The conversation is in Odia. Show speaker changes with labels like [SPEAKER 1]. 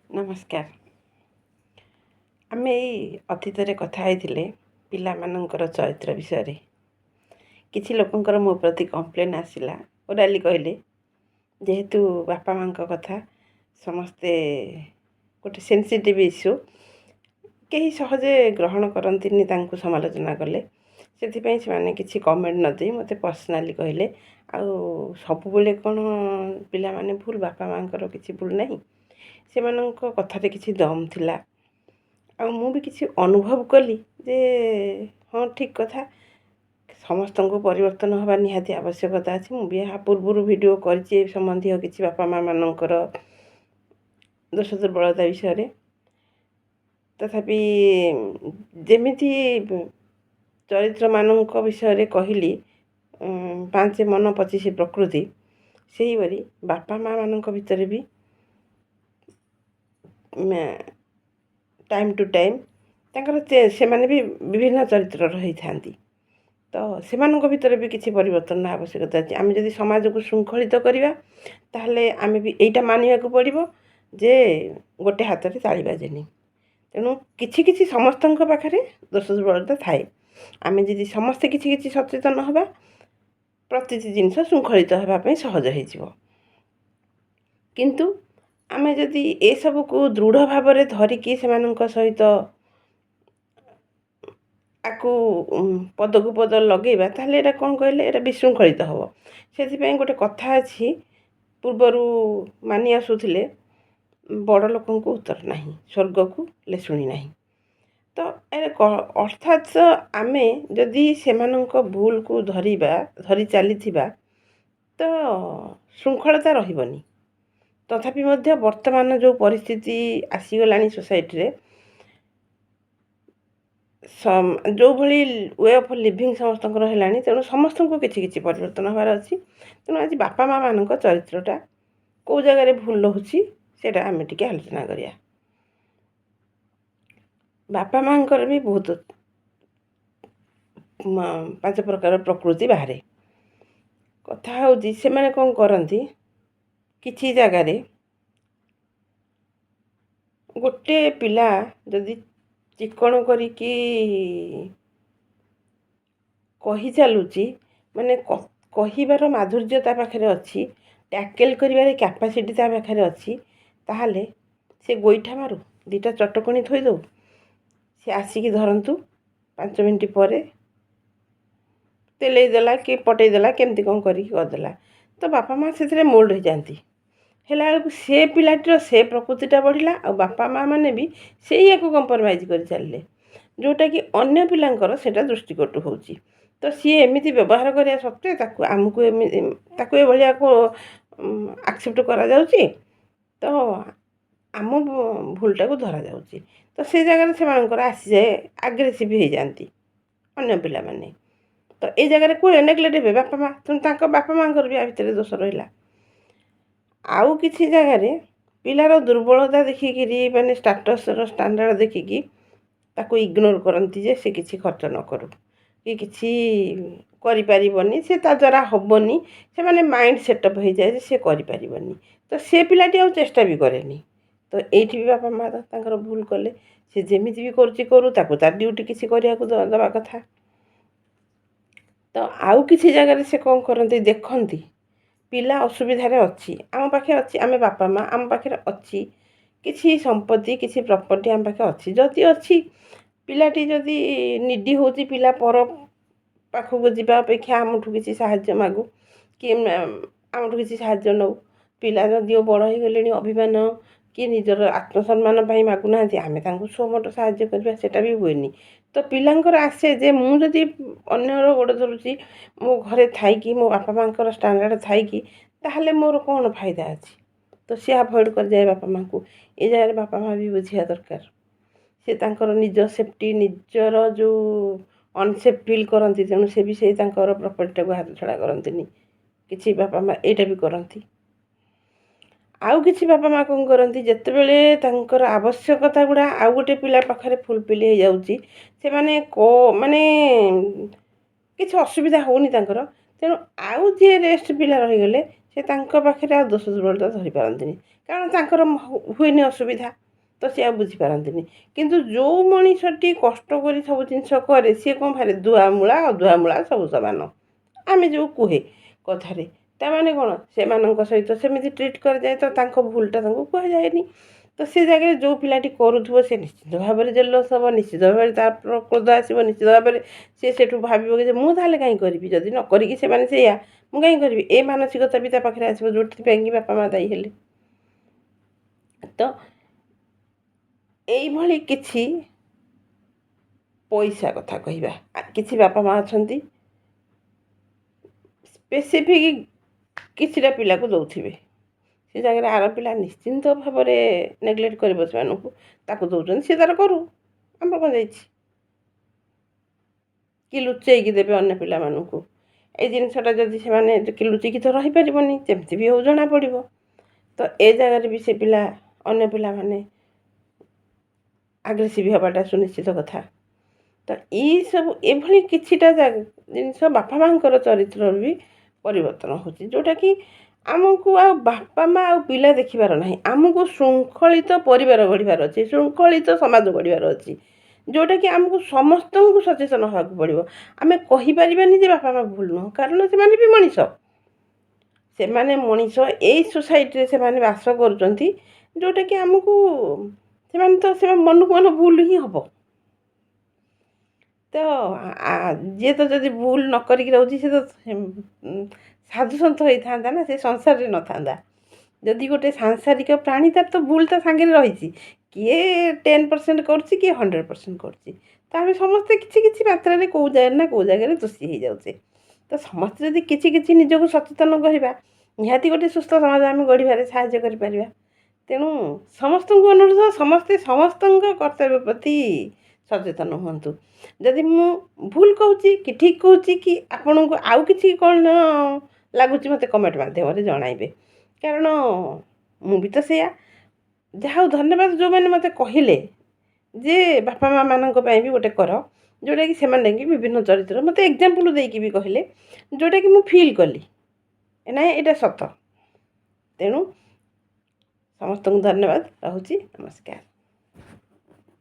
[SPEAKER 1] ନମସ୍କାର। ଆମେ ଏଇ ଅତୀତରେ କଥା ହେଇଥିଲେ ପିଲାମାନଙ୍କର ଚରିତ୍ର ବିଷୟରେ। କିଛି ଲୋକଙ୍କର ମୋ ପ୍ରତି କମ୍ପ୍ଲେନ୍ ଆସିଲା। ଓରାଲି କହିଲେ, ଯେହେତୁ ବାପା ମାଆଙ୍କ କଥା ସମସ୍ତେ ଗୋଟେ ସେନ୍ସିଟିଭ୍ ଇସ୍ୟୁ, କେହି ସହଜେ ଗ୍ରହଣ କରନ୍ତିନି ତାଙ୍କୁ ସମାଲୋଚନା କଲେ। ସେଥିପାଇଁ ସେମାନେ କିଛି କମେଣ୍ଟ ନ ଦେଇ ମୋତେ ପର୍ସନାଲି କହିଲେ, ଆଉ ସବୁବେଳେ କ'ଣ ପିଲାମାନେ ଭୁଲ, ବାପା ମାଆଙ୍କର କିଛି ଭୁଲ ନାହିଁ? ସେମାନଙ୍କ କଥାରେ କିଛି ଦମ୍ ଥିଲା। ଆଉ ମୁଁ ବି କିଛି ଅନୁଭବ କଲି ଯେ ହଁ, ଠିକ୍ କଥା, ସମସ୍ତଙ୍କୁ ପରିବର୍ତ୍ତନ ହେବା ନିହାତି ଆବଶ୍ୟକତା ଅଛି। ମୁଁ ବି ଏହା ପୂର୍ବରୁ ଭିଡ଼ିଓ କରିଛି ଏ ସମ୍ବନ୍ଧୀୟ କିଛି ବାପା ମାଆମାନଙ୍କର ଦୋଷ ଦୁର୍ବଳତା ବିଷୟରେ। ତଥାପି ଯେମିତି ଚରିତ୍ରମାନଙ୍କ ବିଷୟରେ କହିଲି, 5 ମନ 25 ପ୍ରକୃତି, ସେହିପରି ବାପା ମାଆମାନଙ୍କ ଭିତରେ ବି ଟାଇମ୍ ଟୁ ଟାଇମ୍ ତାଙ୍କର ସେମାନେ ବି ବିଭିନ୍ନ ଚରିତ୍ରର ହେଇଥାନ୍ତି। ତ ସେମାନଙ୍କ ଭିତରେ ବି କିଛି ପରିବର୍ତ୍ତନର ଆବଶ୍ୟକତା ଅଛି। ଆମେ ଯଦି ସମାଜକୁ ଶୃଙ୍ଖଳିତ କରିବା, ତାହେଲେ ଆମେ ବି ଏଇଟା ମାନିବାକୁ ପଡ଼ିବ ଯେ ଗୋଟେ ହାତରେ ତାଳି ବାଜେନି। ତେଣୁ କିଛି କିଛି ସମସ୍ତଙ୍କ ପାଖରେ ଦୋଷ ଦୁର୍ବଳତା ଥାଏ। ଆମେ ଯଦି ସମସ୍ତେ କିଛି କିଛି ସଚେତନ ହେବା, ପ୍ରତିଟି ଜିନିଷ ଶୃଙ୍ଖଳିତ ହେବା ପାଇଁ ସହଜ ହେଇଯିବ। କିନ୍ତୁ ଆମେ ଯଦି ଏସବୁକୁ ଦୃଢ଼ ଭାବରେ ଧରିକି ସେମାନଙ୍କ ସହିତ ଆକୁ ପଦକୁ ପଦ ଲଗେଇବା, ତାହେଲେ ଏଇଟା କ'ଣ କହିଲେ, ଏଇଟା ବିଶୃଙ୍ଖଳିତ ହେବ। ସେଥିପାଇଁ ଗୋଟେ କଥା ଅଛି, ପୂର୍ବରୁ ମାନି ଆସୁଥିଲେ, ବଡ଼ ଲୋକଙ୍କୁ ଉତ୍ତର ନାହିଁ, ସ୍ୱର୍ଗକୁ ଲେଶୁଣି ନାହିଁ। ତ ଅର୍ଥାତ୍ ଆମେ ଯଦି ସେମାନଙ୍କ ଭୁଲକୁ ଧରି ଚାଲିଥିବା, ତ ଶୃଙ୍ଖଳତା ରହିବନି। ତଥାପି ମଧ୍ୟ ବର୍ତ୍ତମାନ ଯେଉଁ ପରିସ୍ଥିତି ଆସିଗଲାଣି ସୋସାଇଟିରେ, ଯେଉଁଭଳି ୱେ ଅଫ୍ ଲିଭିଂ ସମସ୍ତଙ୍କର ହେଲାଣି, ତେଣୁ ସମସ୍ତଙ୍କୁ କିଛି କିଛି ପରିବର୍ତ୍ତନ ହେବାର ଅଛି। ତେଣୁ ଆଜି ବାପା ମାଆମାନଙ୍କ ଚରିତ୍ରଟା କେଉଁ ଜାଗାରେ ଭୁଲ ରହୁଛି, ସେଇଟା ଆମେ ଟିକେ ଆଲୋଚନା କରିବା। ବାପା ମାଆଙ୍କର ବି ବହୁତ 5 ପ୍ରକାର ପ୍ରକୃତି ବାହାରେ। କଥା ହେଉଛି, ସେମାନେ କ'ଣ କରନ୍ତି, କିଛି ଜାଗାରେ ଗୋଟେ ପିଲା ଯଦି ଚିକ୍କଣ କରିକି କହି ଚାଲୁଛି, ମାନେ କହିବାର ମାଧୁର୍ଯ୍ୟ ତା ପାଖରେ ଅଛି, ଟ୍ୟାକେଲ୍ କରିବାର କ୍ୟାପାସିଟି ତା ପାଖରେ ଅଛି, ତାହେଲେ ସେ ଗୋଇଠା ମାରୁ, 2ଟା ଚଟକଣି ଥୋଇ ଦେଉ, ସେ ଆସିକି ଧରନ୍ତୁ 5 ମିନିଟ୍ ପରେ ତେଲେଇ ଦେଲା କି ପଟେଇ ଦେଲା, କେମିତି କ'ଣ କରିକି କରିଦେଲା। ତ ବାପା ମାଆ ସେଥିରେ ମୋଲ୍ଡ ହେଇଯାଆନ୍ତି। ହେଲା ବେଳକୁ ସେ ପିଲାଟିର ସେ ପ୍ରକୃତିଟା ବଢ଼ିଲା, ଆଉ ବାପା ମାଆମାନେ ବି ସେଇଆକୁ କମ୍ପ୍ରମାଇଜ୍ କରି ଚାଲିଲେ, ଯେଉଁଟାକି ଅନ୍ୟ ପିଲାଙ୍କର ସେଇଟା ଦୃଷ୍ଟିକଟୁ ହେଉଛି। ତ ସିଏ ଏମିତି ବ୍ୟବହାର କରିବା ସତ୍ତ୍ୱେ ତାକୁ ଏଭଳିଆକୁ ଆକ୍ସେପ୍ଟ କରାଯାଉଛି, ତ ଆମ ଭୁଲଟାକୁ ଧରାଯାଉଛି। ତ ସେ ଜାଗାରେ ସେମାନଙ୍କର ଆସିଯାଏ, ଆଗ୍ରେସିଭ୍ ହେଇଯାଆନ୍ତି ଅନ୍ୟ ପିଲାମାନେ। ତ ଏଇ ଜାଗାରେ କୁହେ ନେଗ୍ଲେକ୍ଟ ହେବେ ବାପା ମାଆ, ତେଣୁ ତାଙ୍କ ବାପା ମାଆଙ୍କର ବି ଆ ଭିତରେ ଦୋଷ ରହିଲା। ଆଉ କିଛି ଜାଗାରେ ପିଲାର ଦୁର୍ବଳତା ଦେଖିକିରି, ମାନେ ଷ୍ଟାଣ୍ଡାର୍ଡ଼ ଦେଖିକି ତାକୁ ଇଗ୍ନୋର କରନ୍ତି ଯେ ସେ କିଛି ଖର୍ଚ୍ଚ ନ କରୁ କି କିଛି କରିପାରିବନି, ସେ ତା ଦ୍ୱାରା ହେବନି। ସେମାନେ ମାଇଣ୍ଡ ସେଟଅପ୍ ହେଇଯାଏ ଯେ ସେ କରିପାରିବନି, ତ ସେ ପିଲାଟି ଆଉ ଚେଷ୍ଟା ବି କରେନି। ତ ଏଇଠି ବି ବାପା ମାଆ ତାଙ୍କର ଭୁଲ କଲେ। ସେ ଯେମିତି ବି କରୁଛି କରୁ, ତାକୁ ତା ଡ୍ୟୁଟି କିଛି କରିବାକୁ ଦେବା କଥା। ତ ଆଉ କିଛି ଜାଗାରେ ସେ କ'ଣ କରନ୍ତି, ଦେଖନ୍ତି ପିଲା ଅସୁବିଧାରେ ଅଛି, ଆମ ପାଖରେ ଅଛି, ଆମେ ବାପା ମାଆ, ଆମ ପାଖରେ ଅଛି କିଛି ସମ୍ପତ୍ତି, କିଛି ପ୍ରପର୍ଟି ଆମ ପାଖରେ ଅଛି। ଯଦି ଅଛି, ପିଲାଟି ଯଦି ନିଡି ହେଉଛି, ପିଲା ପର ପାଖକୁ ଯିବା ଅପେକ୍ଷା ଆମଠୁ କିଛି ସାହାଯ୍ୟ ମାଗୁ କି ଆମଠୁ କିଛି ସାହାଯ୍ୟ ନେଉ। ପିଲା ଯଦିଓ ବଡ଼ ହେଇଗଲେଣି, ଅଭିମାନ କି ନିଜର ଆତ୍ମସମ୍ମାନ ପାଇଁ ମାଗୁନାହାନ୍ତି, ଆମେ ତାଙ୍କୁ ଛୋଟ ସାହାଯ୍ୟ କରିବା, ସେଇଟା ବି ହୁଏନି। ତ ପିଲାଙ୍କର ଆସେ ଯେ ମୁଁ ଯଦି ଅନ୍ୟର ଗୋଡ଼ ଧରୁଛି ମୋ ଘରେ ଥାଇକି, ମୋ ବାପା ମାଆଙ୍କର ଷ୍ଟାଣ୍ଡାର୍ଡ଼ ଥାଇକି, ତାହେଲେ ମୋର କ'ଣ ଫାଇଦା ଅଛି? ତ ସିଏ ଆଭଏଡ଼୍ କରିଯାଏ ବାପା ମାଆଙ୍କୁ। ଏ ଜାଗାରେ ବାପା ମାଆ ବି ବୁଝିବା ଦରକାର। ସେ ତାଙ୍କର ନିଜ ସେଫ୍ଟି, ନିଜର ଯେଉଁ ଅନସେଫ୍ ଫିଲ୍ କରନ୍ତି, ତେଣୁ ସେ ବି ସେଇ ତାଙ୍କର ପ୍ରପର୍ଟିଟାକୁ ହାତଛଡ଼ା କରନ୍ତିନି। କିଛି ବାପା ମାଆ ଏଇଟା ବି କରନ୍ତି। ଆଉ କିଛି ବାପା ମାଆ କ'ଣ କରନ୍ତି, ଯେତେବେଳେ ତାଙ୍କର ଆବଶ୍ୟକତା ଗୁଡ଼ା ଆଉ ଗୋଟେ ପିଲା ପାଖରେ ଫୁଲଫିଲ୍ ହେଇଯାଉଛି, ସେମାନେ ମାନେ କିଛି ଅସୁବିଧା ହେଉନି ତାଙ୍କର, ତେଣୁ ଆଉ ଯିଏ ରେଷ୍ଟ ପିଲା ରହିଗଲେ, ସେ ତାଙ୍କ ପାଖରେ ଆଉ ଦୋଷ ଦୁର୍ବଳତା ଧରିପାରନ୍ତିନି, କାରଣ ତାଙ୍କର ହୁଏନି ଅସୁବିଧା, ତ ସେ ଆଉ ବୁଝିପାରନ୍ତିନି। କିନ୍ତୁ ଯେଉଁ ମଣିଷଟି କଷ୍ଟ କରି ସବୁ ଜିନିଷ କରେ ସିଏ କ'ଣ ଭାରେ ଧୁଆମୂଳା ଅଧୁଆମୂଳା ସବୁ ସମାନ, ଆମେ ଯେଉଁ କୁହେ କଥାରେ, ତା'ମାନେ କ'ଣ ସେମାନଙ୍କ ସହିତ ସେମିତି ଟ୍ରିଟ୍ କରାଯାଏ, ତ ତାଙ୍କ ଭୁଲଟା ତାଙ୍କୁ କୁହାଯାଏନି। ତ ସେ ଜାଗାରେ ଯେଉଁ ପିଲାଟି କରୁଥିବ ସେ ନିଶ୍ଚିତ ଭାବରେ ଜେଲସ୍ ହେବ, ନିଶ୍ଚିତ ଭାବରେ ତା'ର କ୍ରୋଧ ଆସିବ, ନିଶ୍ଚିତ ଭାବରେ ସେ ସେଠୁ ଭାବିବ କି ଯେ ମୁଁ ତାହେଲେ କାହିଁ କରିବି, ଯଦି ନ କରିକି ସେମାନେ ସେଇଆ ମୁଁ କାହିଁ କରିବି, ଏ ମାନସିକତା ବି ତା ପାଖରେ ଆସିବ, ଯେଉଁଥିପାଇଁ କି ବାପା ମା' ଦାୟୀ ହେଲେ। ତ ଏଇଭଳି କିଛି ପଇସା କଥା କହିବା, କିଛି ବାପା ମା' ଅଛନ୍ତି ସ୍ପେସିଫିକ୍ କିଛିଟା ପିଲାକୁ ଦେଉଥିବେ, ସେ ଜାଗାରେ ଆର ପିଲା ନିଶ୍ଚିନ୍ତ ଭାବରେ ନେଗଲେକ୍ଟ କରିବ ସେମାନଙ୍କୁ, ତାକୁ ଦେଉଛନ୍ତି ସେ ତା'ର କରୁ, ଆମର କ'ଣ ଯାଇଛି, କି ଲୁଚେଇକି ଦେବେ ଅନ୍ୟ ପିଲାମାନଙ୍କୁ। ଏଇ ଜିନିଷଟା ଯଦି ସେମାନେ ଲୁଚିକି ତ ରହିପାରିବନି, ଯେମିତି ବି ହେଉ ଜଣାପଡ଼ିବ। ତ ଏ ଜାଗାରେ ବି ସେ ପିଲା ଅନ୍ୟ ପିଲାମାନେ ଆଗ୍ରେସିଭ୍ ହେବାଟା ସୁନିଶ୍ଚିତ କଥା। ତ ଏଇସବୁ ଏଭଳି କିଛିଟା ଜିନିଷ ବାପା ମାଆଙ୍କର ଚରିତ୍ରରୁ ବି ପରିବର୍ତ୍ତନ ହେଉଛି, ଯେଉଁଟାକି ଆମକୁ ଆଉ ବାପା ମା' ଆଉ ପିଲା ଦେଖିବାର ନାହିଁ, ଆମକୁ ଶୃଙ୍ଖଳିତ ପରିବାର ଗଢ଼ିବାର ଅଛି, ଶୃଙ୍ଖଳିତ ସମାଜ ଗଢ଼ିବାର ଅଛି, ଯେଉଁଟାକି ଆମକୁ ସମସ୍ତଙ୍କୁ ସଚେତନ ହେବାକୁ ପଡ଼ିବ। ଆମେ କହିପାରିବାନି ଯେ ବାପା ମା' ଭୁଲ ନୁହଁ, କାରଣ ସେମାନେ ବି ମଣିଷ, ସେମାନେ ମଣିଷ, ଏଇ ସୋସାଇଟିରେ ସେମାନେ ବାସ କରୁଛନ୍ତି, ଯେଉଁଟାକି ଆମକୁ ସେମାନେ ମନକୁ ମନ ଭୁଲ ହିଁ ହେବ। ତ ଯିଏ ତ ଯଦି ଭୁଲ ନ କରିକି ରହୁଛି ସେ ତ ସାଧୁସନ୍ଥ ହେଇଥାନ୍ତା ନା, ସେ ସଂସାରରେ ନଥାନ୍ତା। ଯଦି ଗୋଟେ ସାଂସାରିକ ପ୍ରାଣୀ ତାର ତ ଭୁଲ ତା ସାଙ୍ଗରେ ରହିଛି, କିଏ 10% କରୁଛି କିଏ 100% କରୁଛି, ତ ଆମେ ସମସ୍ତେ କିଛି କିଛି ମାତ୍ରାରେ କେଉଁ ଜାଗାରେ ନା କେଉଁ ଜାଗାରେ ଦୋଷୀ ହେଇଯାଉଛେ। ତ ସମସ୍ତେ ଯଦି କିଛି କିଛି ନିଜକୁ ସଚେତନ କରିବା, ନିହାତି ଗୋଟେ ସୁସ୍ଥ ସମାଜ ଆମେ ଗଢ଼ିବାରେ ସାହାଯ୍ୟ କରିପାରିବା। ତେଣୁ ସମସ୍ତଙ୍କୁ ଅନୁରୋଧ, ସମସ୍ତେ ସମସ୍ତଙ୍କ କର୍ତ୍ତବ୍ୟ ପ୍ରତି ସଚେତନ ହୁଅନ୍ତୁ। ଯଦି ମୁଁ ଭୁଲ କହୁଛି କି ଠିକ୍ କହୁଛି କି ଆପଣଙ୍କୁ ଆଉ କିଛି କ'ଣ ଲାଗୁଛି ମୋତେ କମେଣ୍ଟ ମାଧ୍ୟମରେ ଜଣାଇବେ, କାରଣ ମୁଁ ବି ତ ସେଇଆ। ଯାହା ହଉ ଧନ୍ୟବାଦ ଯେଉଁମାନେ ମୋତେ କହିଲେ ଯେ ବାପା ମା' ମାନଙ୍କ ପାଇଁ ବି ଗୋଟେ କର, ଯେଉଁଟାକି ସେମାନେ କି ବିଭିନ୍ନ ଚରିତ୍ର ମୋତେ ଏକ୍ଜାମ୍ପଲ୍ ଦେଇକି ବି କହିଲେ, ଯେଉଁଟାକି ମୁଁ ଫିଲ୍ କଲି ନାଇଁ ଏଇଟା ସତ। ତେଣୁ ସମସ୍ତଙ୍କୁ ଧନ୍ୟବାଦ, ରହୁଛି, ନମସ୍କାର।